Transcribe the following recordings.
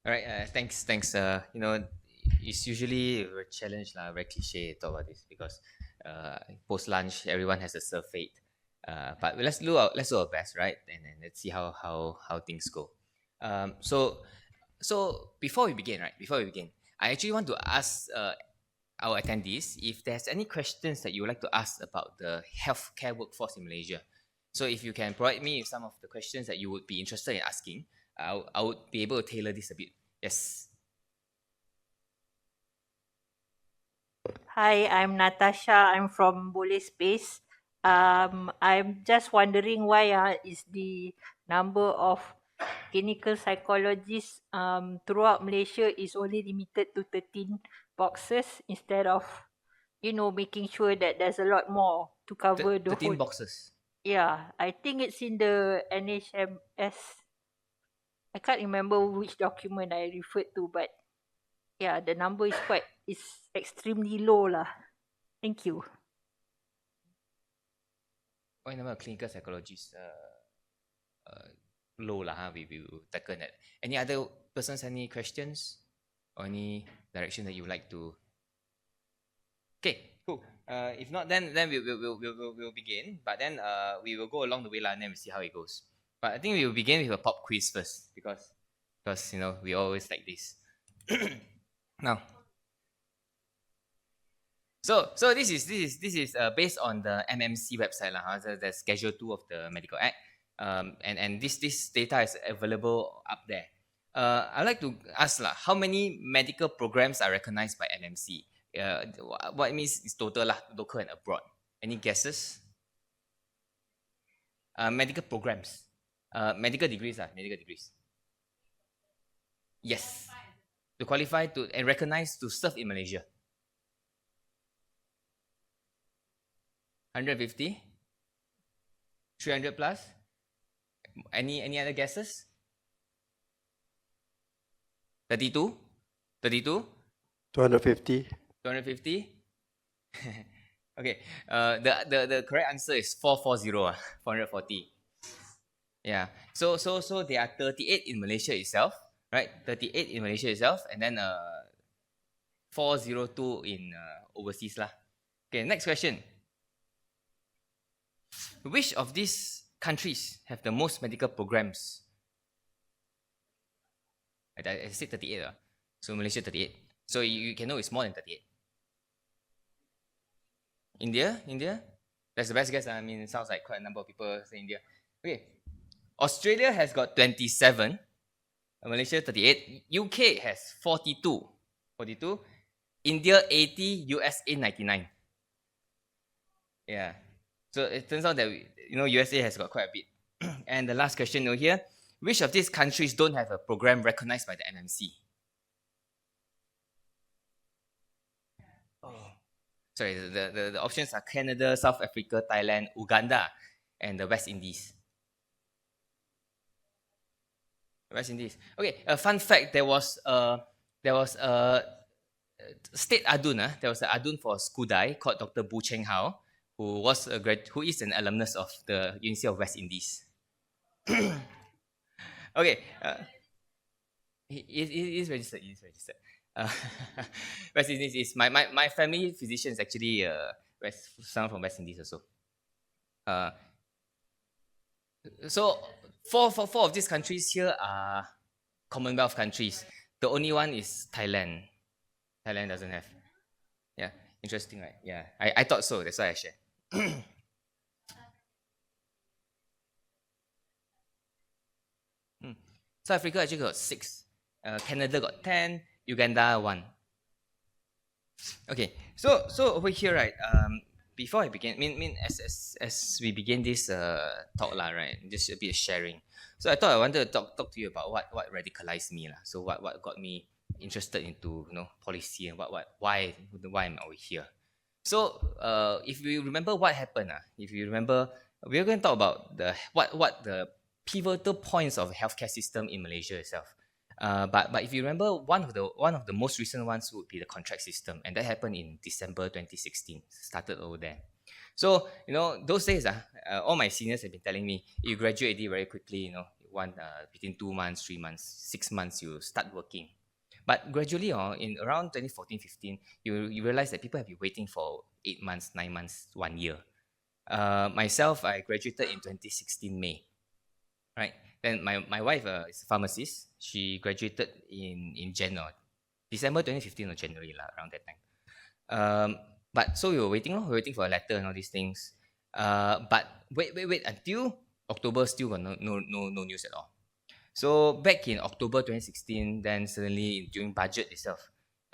All right, thanks. It's usually a challenge, very cliche to talk about this because post lunch everyone has a surf fate. But let's do our best, right? And let's see how things go. So before we begin, I actually want to ask our attendees if there's any questions that you would like to ask about the healthcare workforce in Malaysia. So if you can provide me with some of the questions that you would be interested in asking, I would be able to tailor this a bit. Yes. Hi, I'm Natasha. I'm from Boleh Space. I'm just wondering why is the number of clinical psychologists throughout Malaysia is only limited to 13 boxes instead of, making sure that there's a lot more to cover the 13 whole. boxes. Yeah, I think it's in the NHMS. I can't remember which document I referred to, but yeah, the number is extremely low lah. Thank you. Why number of clinical psychologists low lah, we will tackle that. Any other persons, any questions or any direction that you would like to? Okay, cool. If not, then we'll begin. But then we will go along the way lah, and then we see how it goes. But I think we will begin with a pop quiz first because we always like this. Now, so this is based on the MMC website lah. The Schedule 2 of the Medical Act. And this data is available up there. I'd like to ask lah, how many medical programs are recognized by MMC? What it means is total lah, local and abroad. Any guesses? Medical programs. Medical degrees lah, medical degrees. Yes. To qualify to and recognize to serve in Malaysia. 150? 300 plus? Any other guesses? 32? 32? 250. 250? Okay. The correct answer is 440. 440. Yeah. So there are 38 in Malaysia itself, right? 38 in Malaysia itself, and then 402 in overseas lah. Okay. Next question. Which of these countries have the most medical programs? I said 38. So Malaysia 38. So you can know it's more than 38. India? That's the best guess. I mean, it sounds like quite a number of people say India. Okay. Australia has got 27. Malaysia 38. UK has 42. 42. India 80. USA 99. Yeah. So it turns out that USA has got quite a bit. And the last question over here, which of these countries don't have a program recognized by the MMC? Sorry, the options are Canada, South Africa, Thailand, Uganda, and the West Indies. West Indies. Okay, a fun fact: there was a state adun. There was an adun for Skudai called Dr. Bu Cheng Hao, who is an alumnus of the University of West Indies. Okay, he is registered. He is registered. West Indies is my family physician is actually someone from West Indies also. So four of these countries here are Commonwealth countries. The only one is Thailand. Thailand doesn't have. Yeah, interesting, right? Yeah, I thought so. That's why I share. South Africa actually got 6. Canada got 10. Uganda 1. Okay, so over here, right? Before I begin, as we begin this talk lah, right? Just a bit of sharing. So I thought I wanted to talk to you about what radicalized me lah. So what got me interested into policy and why I'm over here. So if you remember what happened, if you remember, we're going to talk about what the pivotal points of the healthcare system in Malaysia itself. But if you remember, one of the most recent ones would be the contract system, and that happened in December 2016. Started over there. So those days, all my seniors have been telling me, you graduate very quickly. between 2 months, 3 months, 6 months, you start working. But gradually, in around 2014-15, you realize that people have been waiting for 8 months, 9 months, 1 year. Myself, I graduated in 2016 May, right? Then my wife is a pharmacist. She graduated in January, December 2015 or January lah, around that time. But so we were waiting for a letter and all these things. But wait until October, still got no news at all. So back in October 2016, then suddenly during budget itself,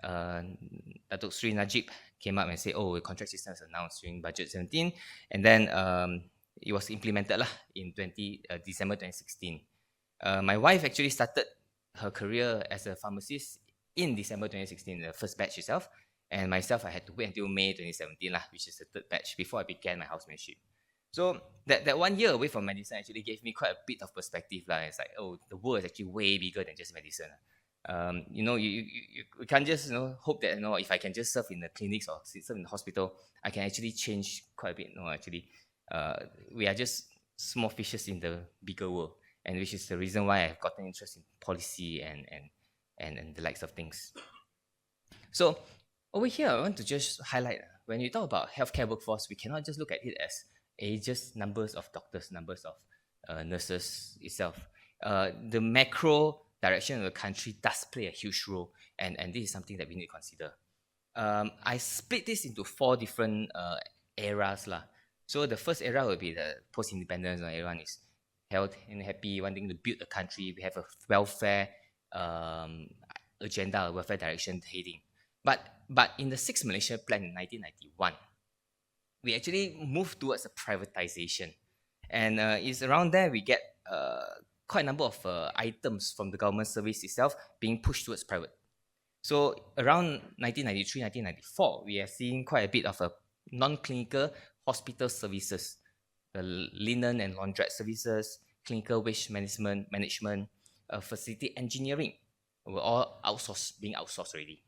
Datuk Sri Najib came up and said, "Oh, the contract system is announced during budget 17," and then it was implemented lah in December 2016. My wife actually started her career as a pharmacist in December 2016, the first batch itself, and myself, I had to wait until May 2017 lah, which is the third batch before I began my housemanship. So that 1 year away from medicine actually gave me quite a bit of perspective lah. It's like, oh, the world is actually way bigger than just medicine. You can't just hope that if I can just serve in the clinics or serve in the hospital, I can actually change quite a bit. No, actually, we are just small fishes in the bigger world, and which is the reason why I've gotten interest in policy and the likes of things. So over here, I want to just highlight when you talk about healthcare workforce, we cannot just look at it as just numbers of doctors, numbers of nurses itself. The macro direction of the country does play a huge role, and this is something that we need to consider. I split this into 4 different eras lah. So the first era will be the post-independence. Everyone is healthy and happy, wanting to build the country. We have a welfare agenda, a welfare direction heading. But in the 6th Malaysia Plan in 1991, we actually moved towards a privatization. And it's around there we get quite a number of items from the government service itself being pushed towards private. So around 1993, 1994, we are seeing quite a bit of a non-clinical hospital services, the linen and laundrette services, clinical waste management, facility engineering were all being outsourced already.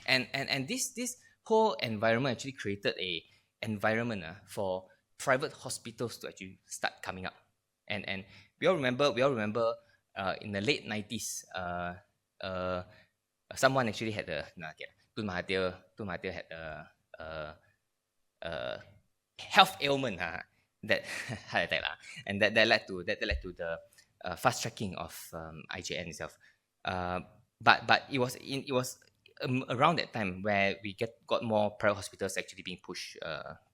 And this whole environment actually created a environment for private hospitals to actually start coming up. And we all remember in the late 90s, someone actually had Tun Mahathir had a health ailment that and that led to the fast tracking of IJN itself. But it was around that time where we got more private hospitals actually being pushed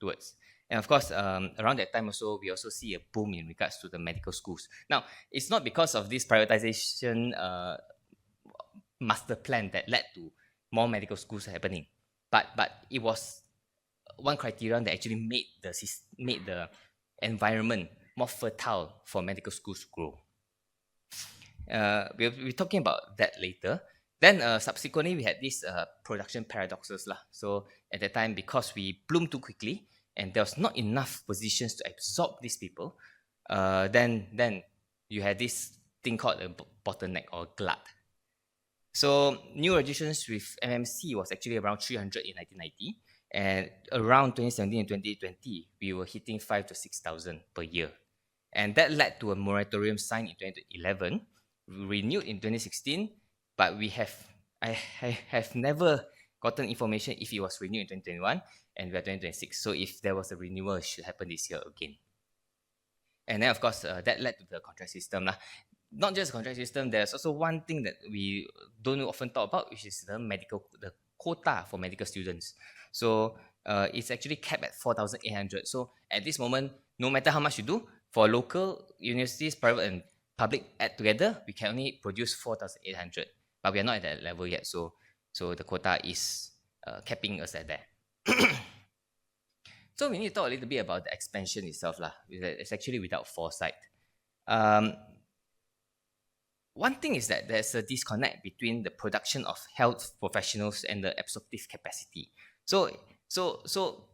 towards. And of course, around that time also, we also see a boom in regards to the medical schools. Now, it's not because of this privatization master plan that led to more medical schools happening, but it was one criterion that actually made the environment more fertile for medical schools to grow. We'll be talking about that later. Then subsequently, we had these production paradoxes lah. So at that time, because we bloomed too quickly and there was not enough positions to absorb these people, then you had this thing called a bottleneck or glut. So new registrations with MMC was actually around 300 in 1990, and around 2017 and 2020, we were hitting 5,000 to 6,000 per year. And that led to a moratorium signed in 2011, renewed in 2016, but I have never gotten information if it was renewed in 2021 and we are 2026. So if there was a renewal, it should happen this year again. And then of course, that led to the contract system lah. Not just contract system, there's also one thing that we don't often talk about, which is the quota for medical students. So it's actually capped at 4,800. So at this moment, no matter how much you do, for local universities, private and public add together, we can only produce 4,800. But we are not at that level yet. So the quota is capping us at that. So we need to talk a little bit about the expansion itself lah. It's actually without foresight. One thing is that there's a disconnect between the production of health professionals and the absorptive capacity. So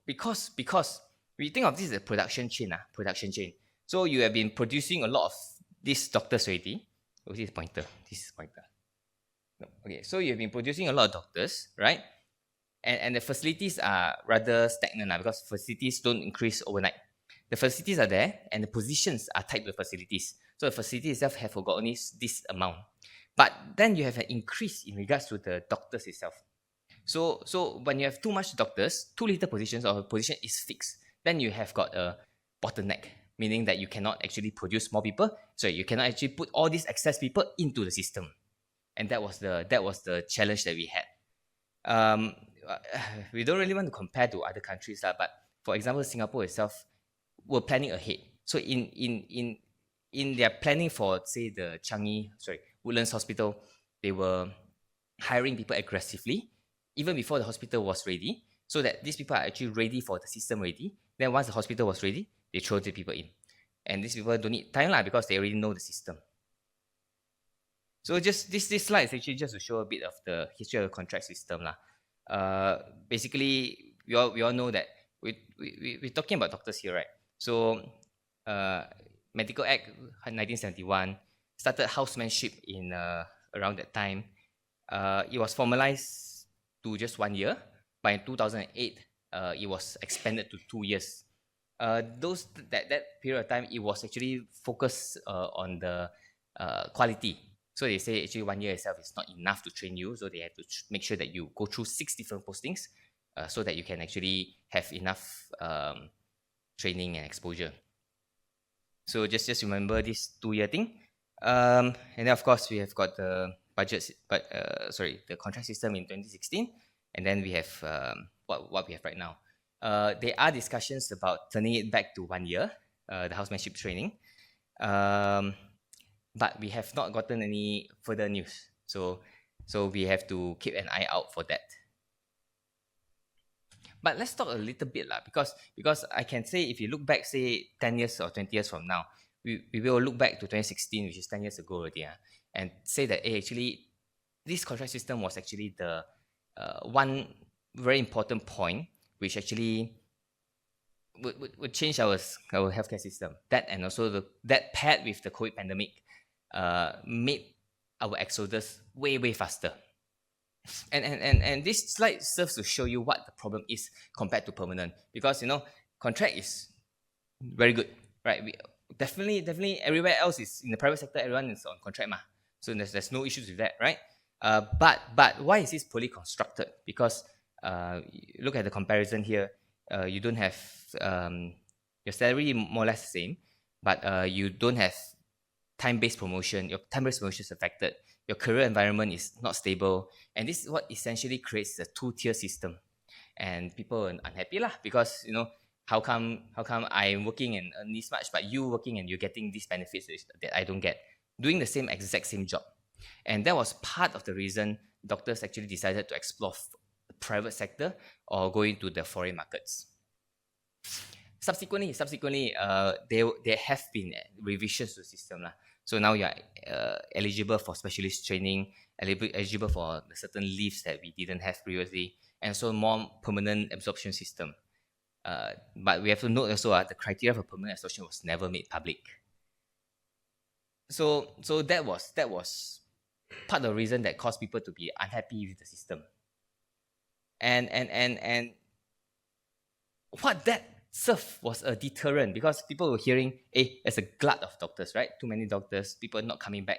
because we think of this as a production chain. So you have been producing a lot of these doctors already. Oh, this is pointer. No. Okay, so you've been producing a lot of doctors, right? And the facilities are rather stagnant because facilities don't increase overnight. The facilities are there and the positions are tied to the facilities. So the facility itself have got only this amount. But then you have an increase in regards to the doctors itself. So when you have too much doctors, too little positions, or a position is fixed, then you have got a bottleneck, meaning that you cannot actually produce more people. So you cannot actually put all these excess people into the system. And that was the challenge that we had. Um, we don't really want to compare to other countries, but for example, Singapore itself, we're planning ahead. So in their planning for, say, the Woodlands Hospital, they were hiring people aggressively even before the hospital was ready, so that these people are actually ready for the system ready. Then once the hospital was ready, they throw the people in. And these people don't need time because they already know the system. So just this slide is actually just to show a bit of the history of the contract system. Basically, we all know that we're talking about doctors here, right? So Medical Act 1971 started housemanship in around that time. It was formalized to just 1 year. But in 2008, it was expanded to 2 years. That period of time, it was actually focused on the quality. So they say actually 1 year itself is not enough to train you. So they have to make sure that you go through 6 different postings so that you can actually have enough training and exposure. So just remember this 2-year thing. And then of course we have got the the contract system in 2016, and then we have what we have right now. There are discussions about turning it back to 1 year, the housemanship training, but we have not gotten any further news. So we have to keep an eye out for that. But let's talk a little bit because I can say if you look back, say 10 years or 20 years from now, we will look back to 2016, which is 10 years ago already, and say that actually this contract system was actually the one very important point which actually would change our healthcare system. That, and also that paired with the COVID pandemic made our exodus way faster. And this slide serves to show you what the problem is compared to permanent, because contract is very good, right? We definitely everywhere else is in the private sector, everyone is on contract so there's no issues with that, right? But why is this poorly constructed? Because look at the comparison here. You don't have your salary more or less the same, but you don't have time-based promotion. Your time-based promotion is affected. Your career environment is not stable, and this is what essentially creates a 2-tier system, and people are unhappy because how come I'm working and earn this much, but you working and you're getting these benefits that I don't get, doing the exact same job. And that was part of the reason doctors actually decided to explore the private sector or go into the foreign markets. Subsequently, there have been revisions to the system. So now you are eligible for specialist training, eligible for the certain leaves that we didn't have previously, and so more permanent absorption system. But we have to note also the criteria for permanent absorption was never made public. So that was part of the reason that caused people to be unhappy with the system. And what that served was a deterrent, because people were hearing, there's a glut of doctors, right? Too many doctors, people not coming back.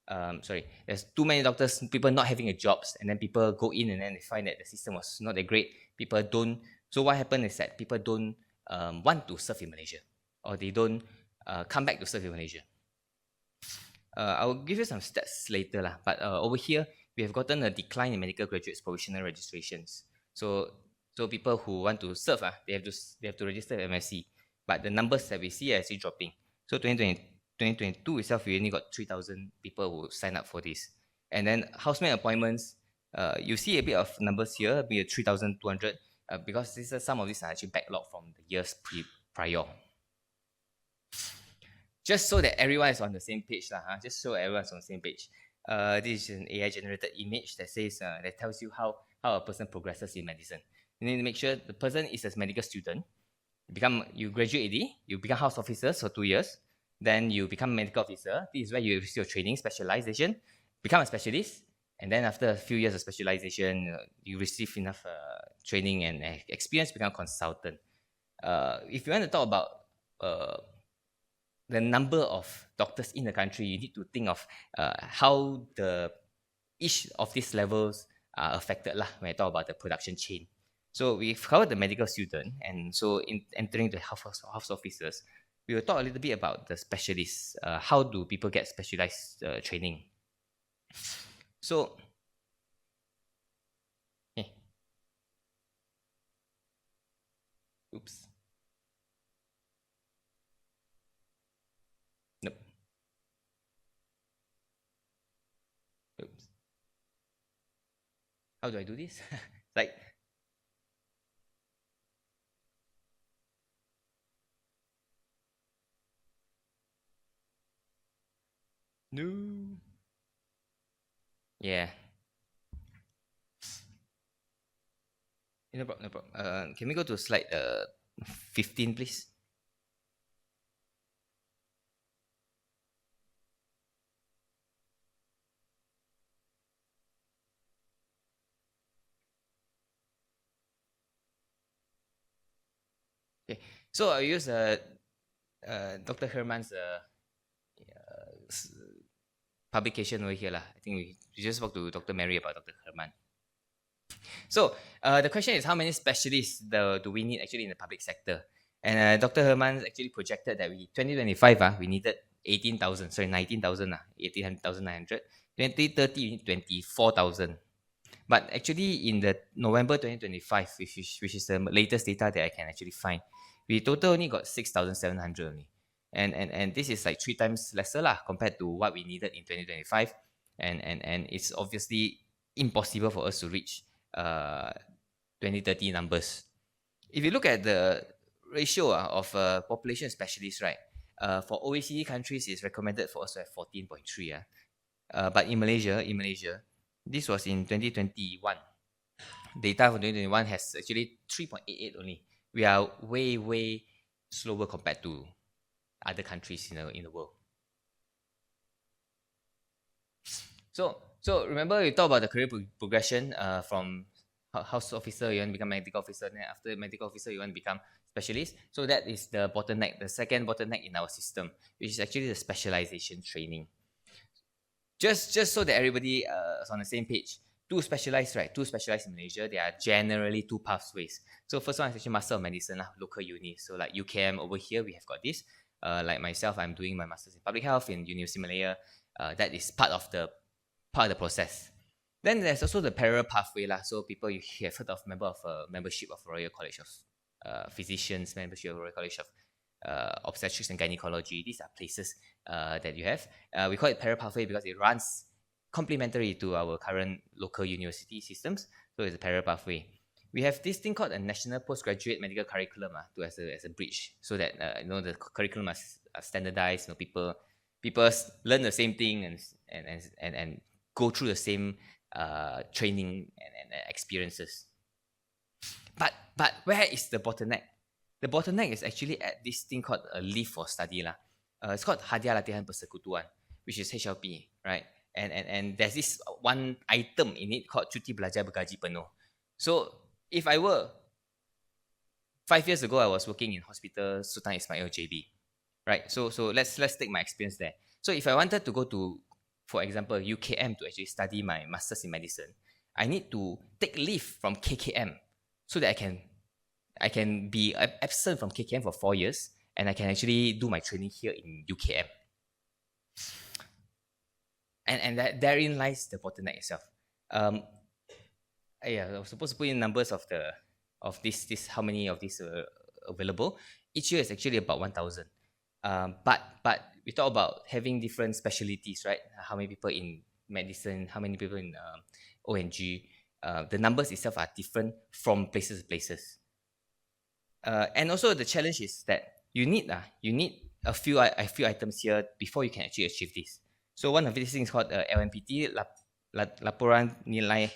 There's too many doctors, people not having a jobs, and then people go in and then they find that the system was not that great. People don't. So what happened is that people don't want to serve in Malaysia, or they don't come back to serve in Malaysia. I will give you some stats later, but over here we have gotten a decline in medical graduates provisional registrations. So people who want to serve, they have to register at MSc, but the numbers that we see are actually dropping. So 2022 itself, we only got 3,000 people who sign up for this. And then houseman appointments, you see a bit of numbers here, be 3,200, because some of these are actually backlogged from the years prior. Just so that everyone is on the same page, just so everyone's on the same page. This is an AI generated image that says that tells you how a person progresses in medicine. You need to make sure the person is a medical student. You graduate AD, you become house officer for 2 years, then you become medical officer. This is where you receive your training, specialization, become a specialist, and then after a few years of specialization, you receive enough training and experience, become a consultant. If you want to talk about the number of doctors in the country, you need to think of how each of these levels are affected lah when I talk about the production chain. So we've covered the medical student, and so in entering the health officers, we will talk a little bit about the specialists. How do people get specialized training? So, oops. Nope. Oops. How do I do this? Like, no. Yeah. No problem. No problem. Can we go to slide 15, please? Okay. So I use Dr. Herman's publication over here lah. I think we just spoke to Dr. Mary about Dr. Herman. So the question is, how many specialists do we need actually in the public sector? And Dr. Herman actually projected that 2025 we needed 18,000, sorry 19,000 18,900. 2030 we need 24,000. But actually in the November 2025, which is the latest data that I can actually find, we total only got 6,700 only. And this is like 3 times lesser lah compared to what we needed in 2025. And it's obviously impossible for us to reach 2030 numbers. If you look at the ratio of population specialists, right, for OECD countries, it's recommended for us to have 14.3. But in Malaysia, this was in 2021. Data for 2021 has actually 3.88 only. We are way slower compared to other countries in the world. So remember we talked about the career progression from house officer, you want to become medical officer, then after medical officer you want to become specialist. So that is the bottleneck, the second bottleneck in our system, which is actually the specialization training. Just so that everybody is on the same page, two specialized in Malaysia, there are generally 2 pathways. So first one is actually Master of Medicine, local uni. So like UKM over here, we have got this. Like myself, I'm doing my Masters in Public Health in University of Malaya. That is part of the process. Then there's also the parallel pathway lah. So people, you have heard of membership of Royal College of Physicians, membership of Royal College of Obstetrics and Gynecology. These are places that you have. We call it parallel pathway because it runs complementary to our current local university systems. So it's a parallel pathway. We have this thing called a National Postgraduate Medical Curriculum as a bridge, so that the curriculum is standardized. People learn the same thing and go through the same training and experiences. But where is the bottleneck? The bottleneck is actually at this thing called a leave for study lah. It's called Hadiah Latihan Persekutuan, which is HLP, right? And there's this one item in it called Cuti Belajar Bergaji Penuh. So if I were 5 years ago, I was working in Hospital Sultan Ismail JB, right? So let's take my experience there. So if I wanted to go to, for example, UKM to actually study my Masters in Medicine, I need to take leave from KKM so that I can be absent from KKM for 4 years, and I can actually do my training here in UKM. And therein lies the bottleneck itself. I was supposed to put in numbers of this how many of these are available. Each year is actually about 1,000. But we talk about having different specialties, right? How many people in medicine? How many people in ONG? The numbers itself are different from places to places. And also the challenge is that you need a few items here before you can actually achieve this. So one of these things is called LNPT, Laporan Nilai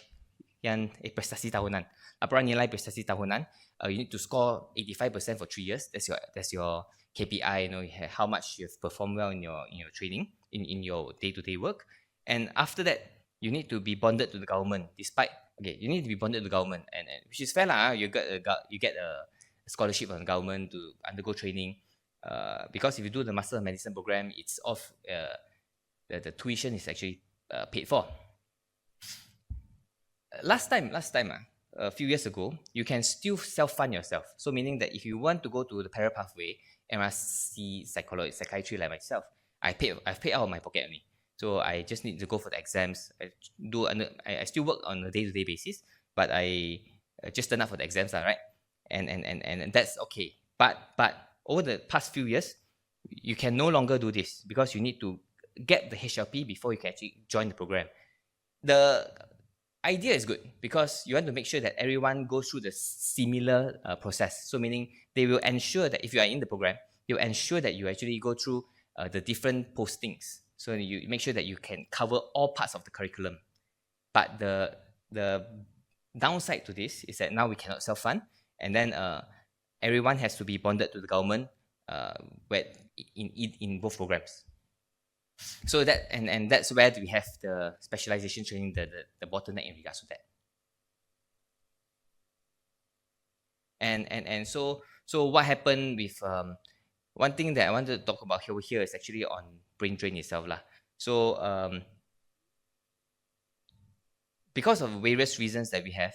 Prestasi Tahunan. Laporan Nilai Prestasi Tahunan. You need to score 85% for 3 years. That's your KPI. How much you've performed well in your training, in your day-to-day work. And after that, you need to be bonded to the government. You need to be bonded to the government, and which is fair lah. You get a scholarship from the government to undergo training. because if you do the Master of Medicine program, it's off. The tuition is actually paid for. Last time, a few years ago, you can still self-fund yourself. So meaning that if you want to go to the parallel pathway and see psychiatry like myself, I've paid out of my pocket only. So I just need to go for the exams. I still work on a day-to-day basis, but I just turn up for the exams, right? And that's okay. But over the past few years, you can no longer do this because you need to get the HLP before you can actually join the program. The idea is good because you want to make sure that everyone goes through the similar process. So meaning they will ensure that if you are in the program, they'll ensure that you actually go through the different postings. So you make sure that you can cover all parts of the curriculum. But the downside to this is that now we cannot self-fund, and then everyone has to be bonded to the government in both programs. So that and that's where we have the specialization training, the bottleneck in regards to that. And so what happened with one thing that I wanted to talk about over here is actually on brain drain itself lah. So because of various reasons that we have,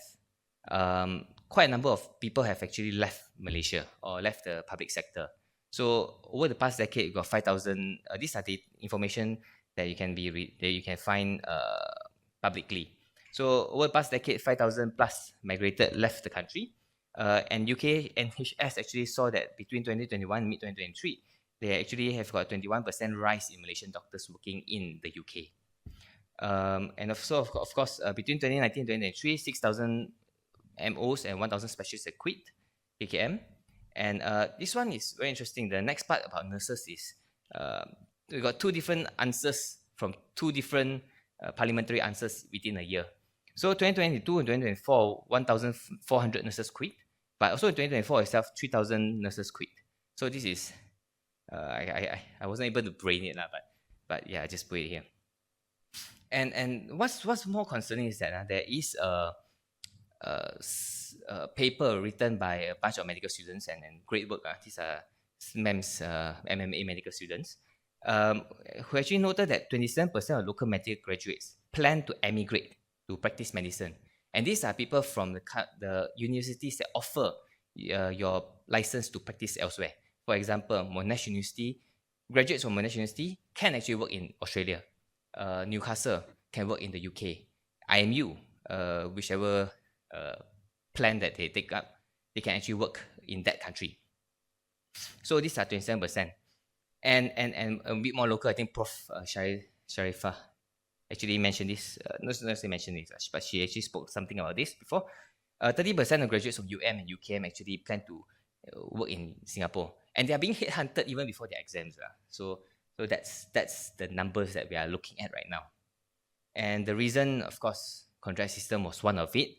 quite a number of people have actually left Malaysia or left the public sector. So over the past decade, we got 5,000. These are the information that you can find publicly. So over the past decade, 5,000 plus left the country. And UK NHS actually saw that between 2021 and mid-2023, they actually have got 21% rise in Malaysian doctors working in the UK. And so of course, between 2019 and 2023, 6,000 MOs and 1,000 specialists have quit KKM. And this one is very interesting. The next part about nurses is we got two different answers from two different parliamentary answers within a year. So 2022 and 2024, 1,400 nurses quit. But also in 2024 itself, 3,000 nurses quit. So this is, I wasn't able to brain it, but yeah, I just put it here. And what's more concerning is that there is a paper written by a bunch of medical students and great work. These are MEMS, MMA medical students, who actually noted that 27% of local medical graduates plan to emigrate to practice medicine. And these are people from the universities that offer your license to practice elsewhere. For example, Monash University, graduates from Monash University can actually work in Australia. Newcastle can work in the UK. IMU, whichever plan that they take up, they can actually work in that country. So these are 27%. And a bit more local, I think Prof. Sharifah actually mentioned this. Not mentioned this, but she actually spoke something about this before. 30% of graduates from UM and UKM actually plan to work in Singapore. And they are being headhunted even before their exams. So that's the numbers that we are looking at right now. And the reason, of course, contract system was one of it.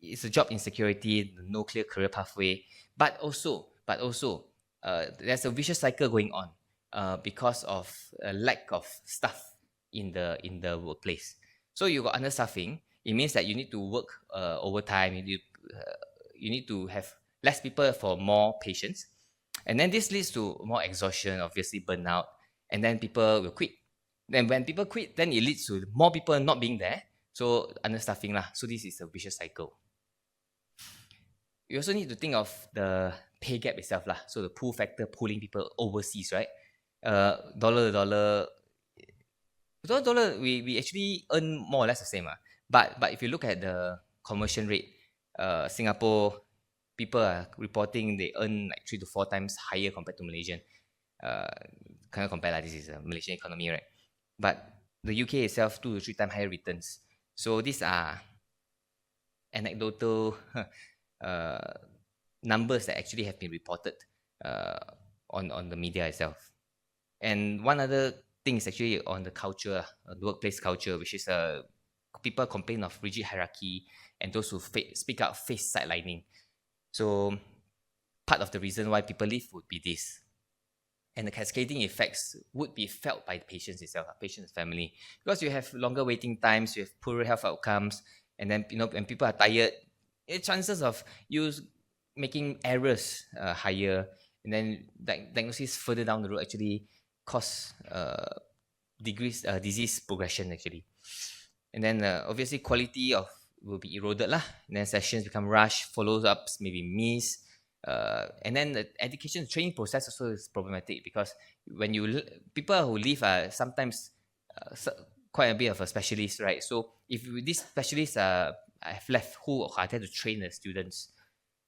It's a job insecurity, no clear career pathway, but also there's a vicious cycle going on because of a lack of staff in the workplace. So you got understaffing. It means that you need to work overtime. You need to have less people for more patients, and then this leads to more exhaustion, obviously burnout, and then people will quit. Then when people quit, then it leads to more people not being there. So understaffing lah. So this is a vicious cycle. You also need to think of the pay gap itself lah. So the pull factor pulling people overseas, right? Dollar to dollar, we actually earn more or less the same. But if you look at the conversion rate, Singapore people are reporting they earn like 3 to 4 times higher compared to Malaysian. Kind of compare like this is a Malaysian economy, right? But the UK itself 2 to 3 times higher returns. So these are anecdotal numbers that actually have been reported on the media itself. And one other thing is actually on the culture, the workplace culture, which is people complain of rigid hierarchy and those who speak out face sidelining. So part of the reason why people leave would be this. And the cascading effects would be felt by the patients itself, patient's family. Because you have longer waiting times, you have poorer health outcomes, and then when people are tired, chances of you making errors higher, and then diagnosis further down the road actually cause disease progression actually. And then obviously quality of will be eroded lah. And then sessions become rushed, follow-ups maybe missed. And then the education training process also is problematic because when people who leave are sometimes quite a bit of a specialist, right? So if these specialists have left, who are there to train the students?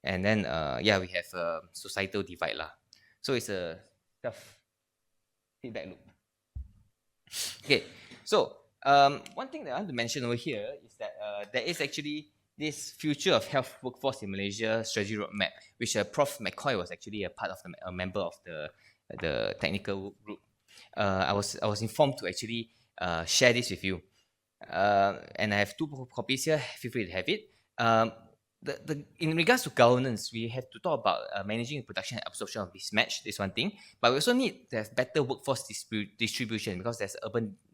And then yeah, we have a societal divide lah. So it's a tough feedback loop. Okay, so one thing that I want to mention over here is that there is actually this future of health workforce in Malaysia strategy roadmap, which Prof. McCoy was actually a member of the technical group. I was informed to actually share this with you, and I have 2 copies here. Feel free to have it. In regards to governance, we have to talk about managing the production and absorption of mismatch. This one thing, but we also need to have better workforce distribution because there's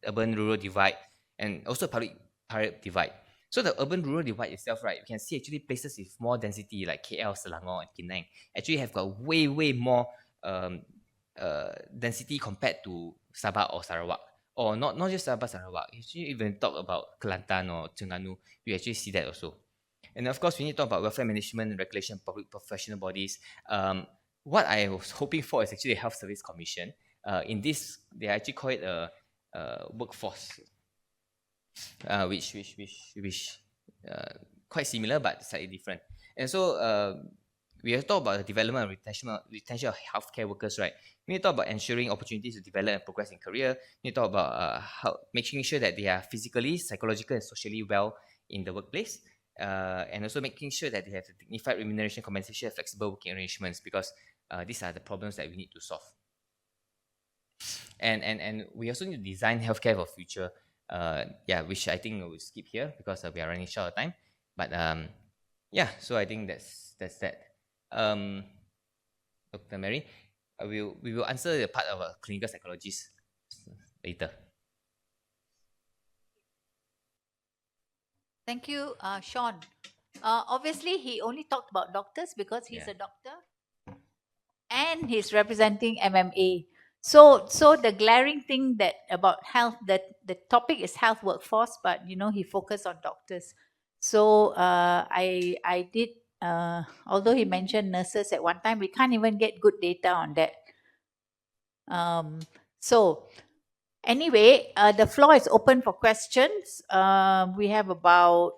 urban-rural divide and also public-private divide. So the urban-rural divide itself, right? You can see actually places with more density like KL, Selangor, and Penang actually have got way more density compared to Sabah or Sarawak, or not just Sabah, Sarawak. If you even talk about Kelantan or Terengganu, you actually see that also. And of course, we need to talk about welfare management, regulation, public professional bodies. What I was hoping for is actually a health service commission. In this, they actually call it a workforce, which quite similar but slightly different. And so we have to talk about the development and retention of healthcare workers, right? We need to talk about ensuring opportunities to develop and progress in career. We need to talk about making sure that they are physically, psychologically, and socially well in the workplace. And also making sure that they have dignified remuneration, compensation, flexible working arrangements, because these are the problems that we need to solve. And we also need to design healthcare for future. Yeah, which I think we'll skip here because we are running short of time. But yeah, so I think that's that. Dr. Mary, we will answer the part of a clinical psychologist later. Thank you, Sean. Obviously, he only talked about doctors because he's a doctor and he's representing MMA. So the glaring thing that about health, that the topic is health workforce, but he focused on doctors. So I did, although he mentioned nurses at one time, we can't even get good data on that. So anyway, the floor is open for questions. We have about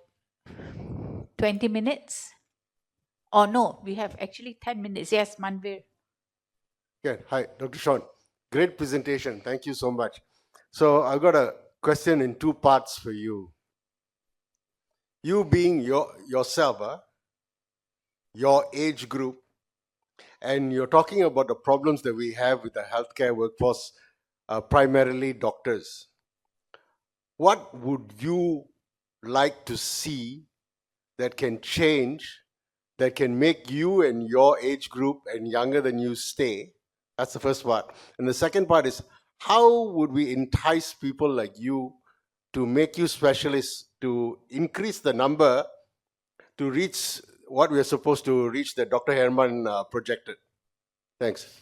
20 minutes. Oh no, we have actually 10 minutes. Yes, Manvir. Yeah, hi, Dr. Sean. Great presentation. Thank you so much. So I've got a question in 2 parts for you. You being yourself, your age group, and you're talking about the problems that we have with the healthcare workforce, primarily doctors. What would you like to see that can change, that can make you and your age group and younger than you stay? That's the first part. And the second part is, how would we entice people like you to make you specialists, to increase the number to reach what we are supposed to reach that Dr. Herman projected? Thanks.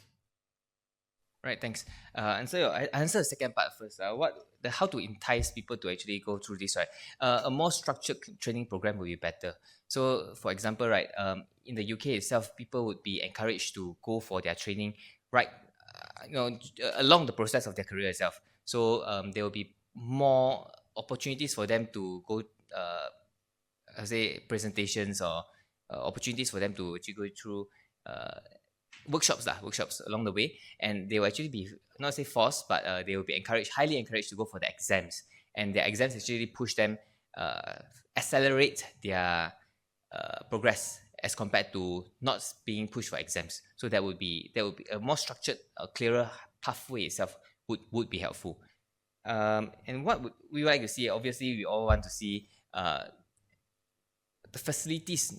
Right, thanks. I answer the second part first. How to entice people to actually go through this, right? A more structured training program would be better. So, for example, right, in the UK itself, people would be encouraged to go for their training right, along the process of their career itself. So there will be more opportunities for them to go, say presentations or opportunities for them to actually go through workshops along the way, and they will actually be not say forced, but they will be highly encouraged to go for the exams, and their exams actually push them accelerate their progress as compared to not being pushed for exams. So that would be a more structured, clearer pathway itself would be helpful. And what would we like to see? Obviously, we all want to see the facilities.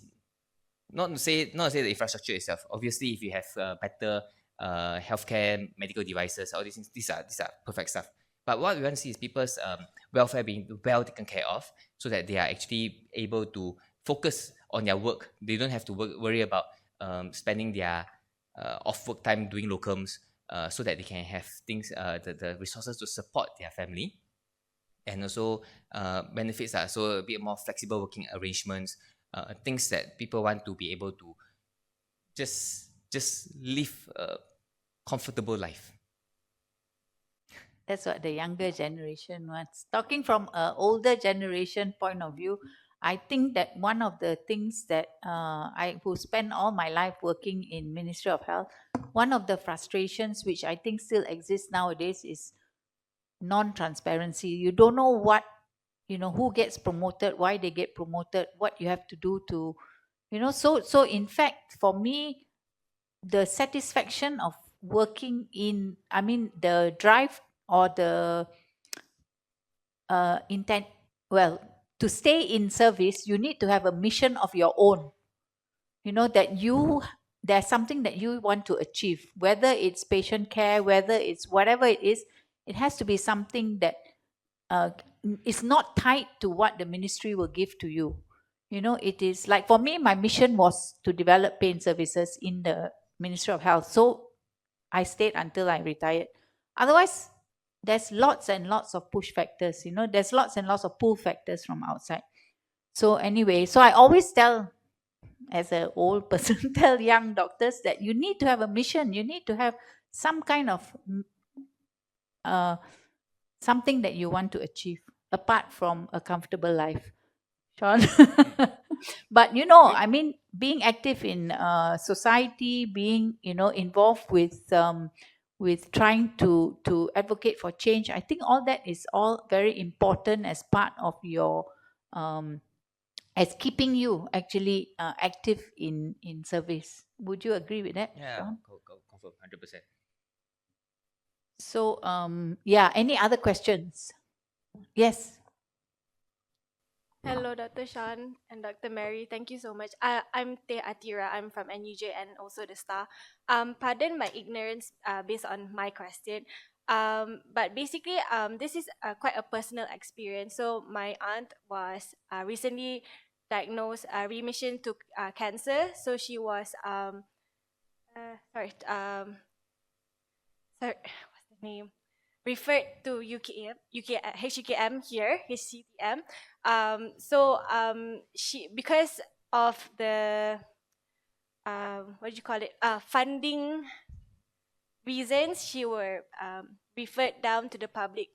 Not to say the infrastructure itself. Obviously, if you have better healthcare, medical devices, all these things, these are perfect stuff. But what we want to see is people's welfare being well taken care of, so that they are actually able to focus on their work. They don't have to worry about spending their off work time doing locums, so that they can have things, the resources to support their family. And also benefits are so a bit more flexible working arrangements, things that people want to be able to just live a comfortable life. That's what the younger generation wants. Talking from an older generation point of view, I think that one of the things that who spent all my life working in Ministry of Health, one of the frustrations which I think still exists nowadays is non-transparency. You don't know what, who gets promoted, why they get promoted, what you have to do to, so in fact, for me, the satisfaction of working in, the drive or the intent, well, to stay in service, you need to have a mission of your own, that there's something that you want to achieve, whether it's patient care, whether it's whatever it is. It has to be something that is not tied to what the ministry will give to you. It is like, for me, my mission was to develop pain services in the Ministry of Health. So I stayed until I retired. Otherwise, there's lots and lots of push factors, there's lots and lots of pull factors from outside. So anyway, so I always tell, as an old person, tell young doctors that you need to have a mission. You need to have some kind of something that you want to achieve apart from a comfortable life. Sean? But being active in society, being involved with trying to advocate for change, I think all that is all very important as part of your as keeping you actually active in service. Would you agree with that, Yeah, Sean? confirm 100%. So any other questions? Yes. Hello, Dr. Sean and Dr. Mary. Thank you so much. I'm Teh Atira. I'm from NUJ and also the Star. Pardon my ignorance based on my question. But basically, this is quite a personal experience. So my aunt was recently diagnosed remission to cancer. So she was sorry, what's the name? Referred to HUKM here, HCTM. She, because of the what do you call it? Funding reasons, she were referred down to the public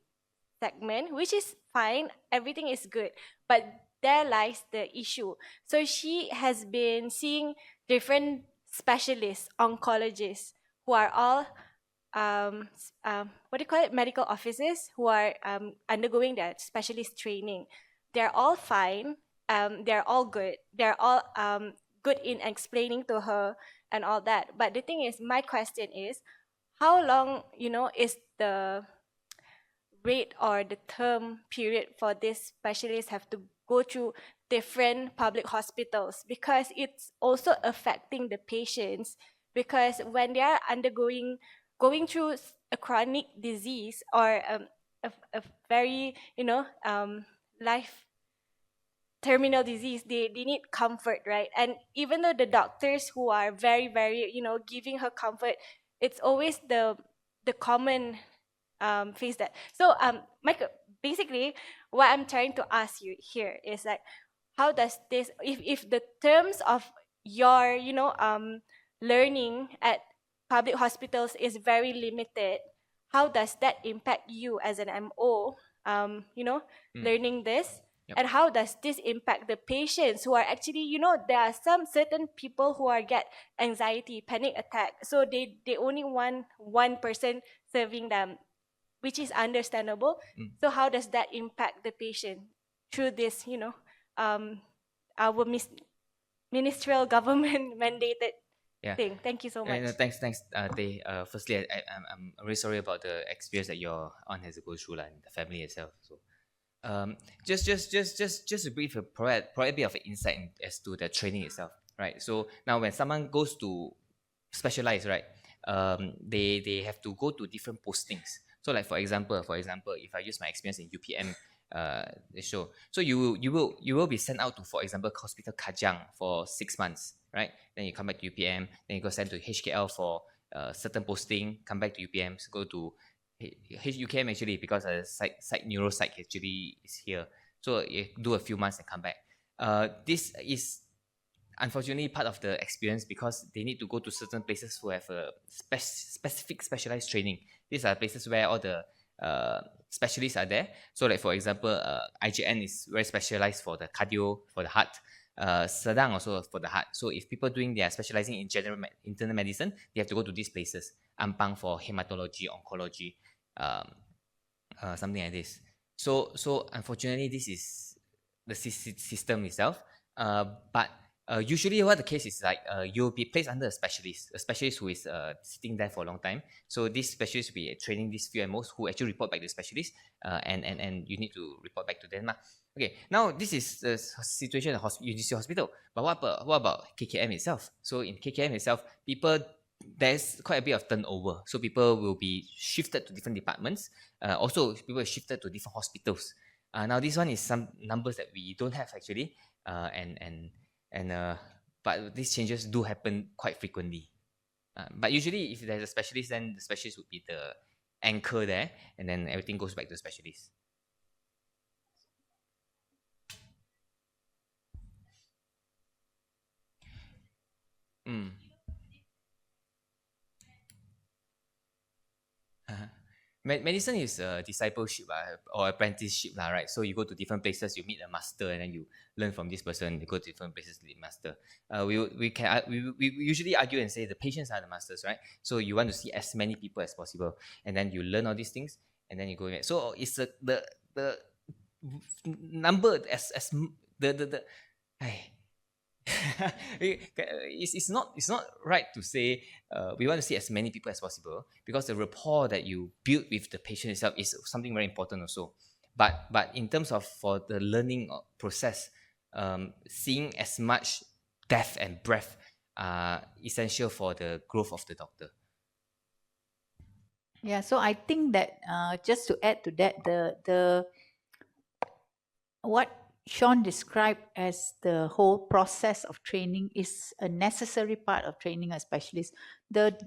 segment, which is fine. Everything is good, but there lies the issue. So she has been seeing different specialists, oncologists, who are all what do you call it? Medical officers who are undergoing their specialist training. They're all fine. They're all good. They're all good in explaining to her and all that. But the thing is, my question is, how long, is the rate or the term period for this specialist have to go through different public hospitals? Because it's also affecting the patients. Because when they are going through a chronic disease or a very, life terminal disease, they need comfort, right? And even though the doctors who are very, very, giving her comfort, it's always the common face that. So basically, what I'm trying to ask you here is like, how does this, if the terms of your, learning at public hospitals is very limited, how does that impact you as an MO, learning this? Yep. And how does this impact the patients who are actually, there are some certain people who are get anxiety, panic attack. So they only want one person serving them, which is understandable. So how does that impact the patient through this, our ministerial government mandated thing? Thank you so much. Thanks, Teh. Firstly, I'm really sorry about the experience that your aunt has to go through, and the family itself. So, just to brief, provide a bit of an insight as to the training itself, right? So now, when someone goes to specialize, right, they have to go to different postings. So, like for example, if I use my experience in UPM, they show. So you will be sent out to, for example, Hospital Kajang for 6 months, right? Then you come back to UPM, then you go sent to HKL for certain posting, come back to UPM, so go to UKM actually, because psych neuropsych actually is here. So you do a few months and come back. This is unfortunately part of the experience, because they need to go to certain places who have a specific specialized training. These are places where all the specialists are there. So like for example, IJN is very specialized for the cardio, for the heart. Sedang also for the heart. So if people doing their specializing in internal medicine, they have to go to these places. Ampang for hematology, oncology, something like this. So unfortunately, this is the system itself. But usually what the case is like, you'll be placed under a specialist who is sitting there for a long time. So this specialist will be training these few MOs who actually report back to the specialist, and you need to report back to them. Okay, now this is the situation at UGC Hospital. But what about KKM itself? So in KKM itself, there's quite a bit of turnover. So people will be shifted to different departments. Also, people are shifted to different hospitals. Now this one is some numbers that we don't have actually, but these changes do happen quite frequently. But usually, if there's a specialist, then the specialist would be the anchor there, and then everything goes back to the specialist. Medicine is a discipleship or apprenticeship, right? So you go to different places, you meet a master, and then you learn from this person. You go to different places to meet master. We usually argue and say the patients are the masters, right? So you want to see as many people as possible, and then you learn all these things, and then you go. So it's the number as the it's not right to say we want to see as many people as possible, because the rapport that you build with the patient itself is something very important also. But in terms of for the learning process, seeing as much depth and breadth are essential for the growth of the doctor. Yeah, so I think that just to add to that, the what Sean described as the whole process of training is a necessary part of training a specialist. The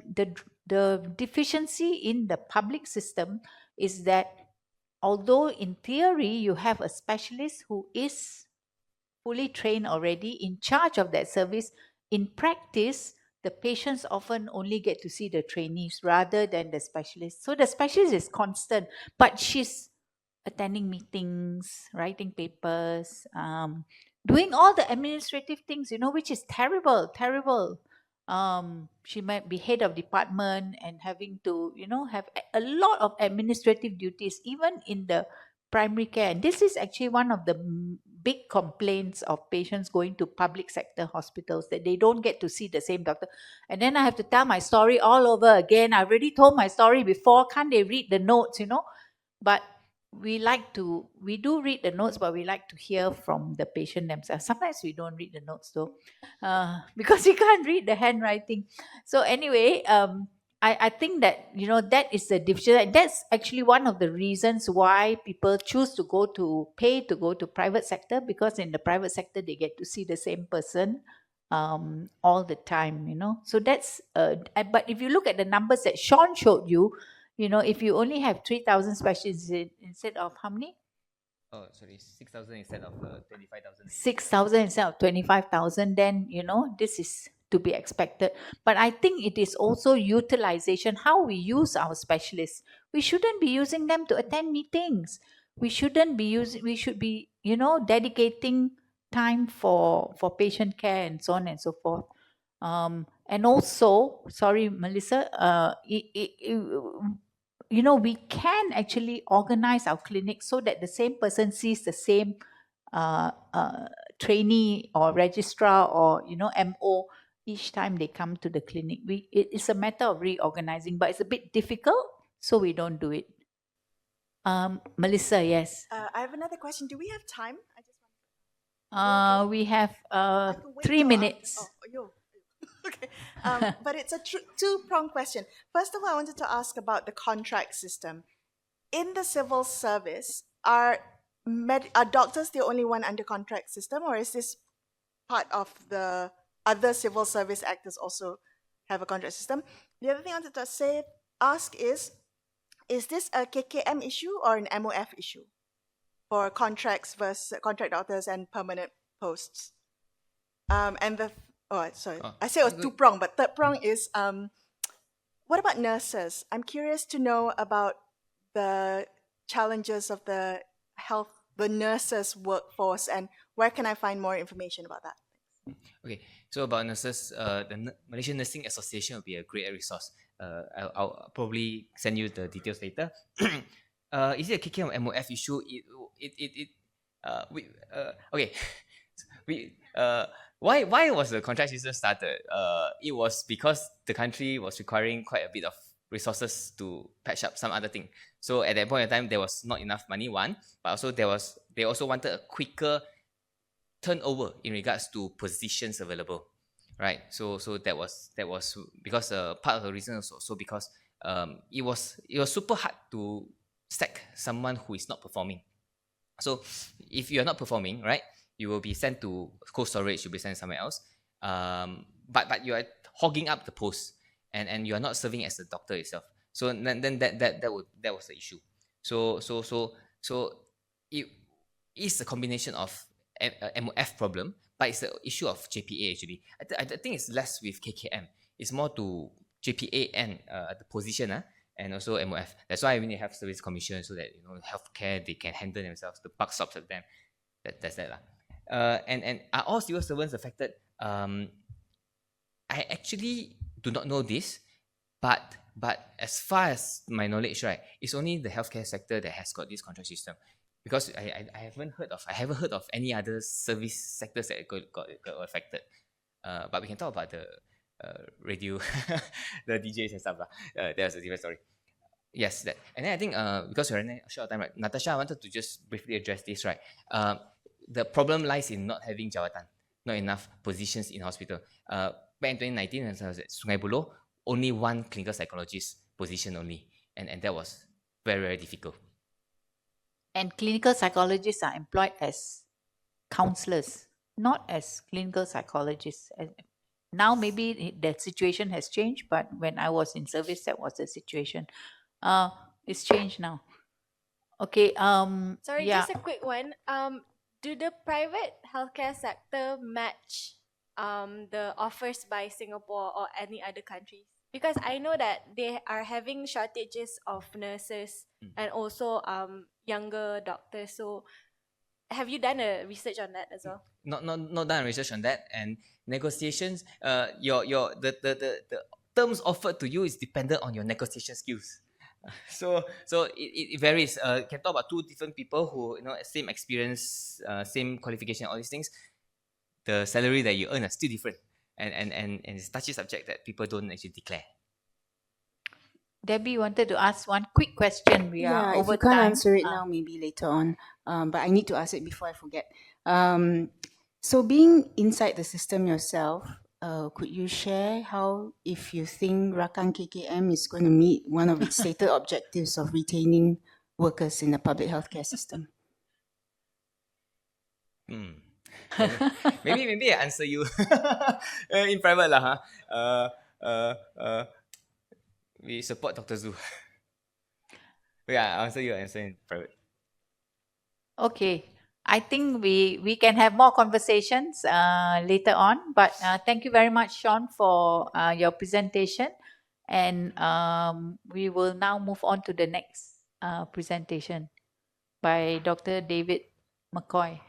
deficiency in the public system is that although in theory you have a specialist who is fully trained already in charge of that service, in practice the patients often only get to see the trainees rather than the specialist. So the specialist is constant, but she's attending meetings, writing papers, doing all the administrative things, which is terrible. She might be head of department and having to, have a lot of administrative duties, even in the primary care. And this is actually one of the big complaints of patients going to public sector hospitals, that they don't get to see the same doctor. And then I have to tell my story all over again. I already told my story before. Can't they read the notes, But we do read the notes, but we like to hear from the patient themselves. Sometimes we don't read the notes though, because you can't read the handwriting. So anyway, I think that, that is the difference. That's actually one of the reasons why people choose to go to private sector, because in the private sector, they get to see the same person all the time, So that's, but if you look at the numbers that Sean showed you, if you only have 3,000 specialists instead of how many? 6,000 instead of 25,000. 6,000 instead of 25,000, then, this is to be expected. But I think it is also utilization, how we use our specialists. We shouldn't be using them to attend meetings. We should be, dedicating time for patient care and so on and so forth. And also, sorry, Melissa, we can actually organize our clinic so that the same person sees the same trainee or registrar or MO each time they come to the clinic. It's a matter of reorganizing, but it's a bit difficult, so we don't do it. Melissa, yes. I have another question. Do we have time? We have 3 minutes. Okay, but it's a two-pronged question. First of all, I wanted to ask about the contract system. In the civil service, are are doctors the only one under contract system, or is this part of the other civil service actors also have a contract system? The other thing I wanted to ask is this a KKM issue or an MOF issue for contracts versus contract doctors and permanent posts? And the sorry, Oh, I said it was good. two-prong, but third prong is what about nurses? I'm curious to know about the challenges of the nurses workforce, and where can I find more information about that? Okay, so about nurses, the Malaysian Nursing Association will be a great resource. I'll probably send you the details later. Is it a KKM or MOF issue? Okay, why was the contract system started? It was because the country was requiring quite a bit of resources to patch up some other thing. So at that point in time, there was not enough money, one, but also they also wanted a quicker turnover in regards to positions available, right? So that was because part of the reason was also because it was super hard to sack someone who is not performing. So if you are not performing, right, you will be sent to cold storage, you'll be sent somewhere else. But you are hogging up the post, and you are not serving as a doctor itself. So then that was the issue. So it is a combination of MOF problem, but it's the issue of JPA actually. I think it's less with KKM. It's more to JPA and the position and also MOF. That's why we need to have service commission so that healthcare they can handle themselves. The buck stops at them. That's that. And are all civil servants affected? I actually do not know this, but as far as my knowledge, right, it's only the healthcare sector that has got this contract system. Because I haven't heard of any other service sectors that got affected. But we can talk about the radio, the DJs and stuff. That's a different story. Yes, that. And then I think because we're running short of time, right? Natasha, I wanted to just briefly address this, right? The problem lies in not having jawatan, not enough positions in hospital. Back in 2019, when I was at Sungai Buloh, only one clinical psychologist position only, and that was very, very difficult. And clinical psychologists are employed as counselors, not as clinical psychologists. Now maybe the situation has changed, but when I was in service, that was the situation. It's changed now. Okay. Sorry, yeah. just a quick one. Do the private healthcare sector match the offers by Singapore or any other countries? Because I know that they are having shortages of nurses and also younger doctors. So have you done a research on that as well? Not done research on that, and negotiations. The terms offered to you is dependent on your negotiation skills. So it varies. Can talk about two different people who same experience, same qualification, all these things. The salary that you earn are still different, and it's a touchy subject that people don't actually declare. Debbie wanted to ask one quick question. We are if over you can't time. answer it now, maybe later on. But I need to ask it before I forget. So being inside the system yourself, could you share how, if you think Rakan KKM is going to meet one of its stated objectives of retaining workers in the public healthcare system? Maybe I answer you in private lah. We support Dr. Zhu. Yeah, I'll answer in private. Okay. I think we can have more conversations later on. But thank you very much, Sean, for your presentation. And we will now move on to the next presentation by Dr. David McCoy.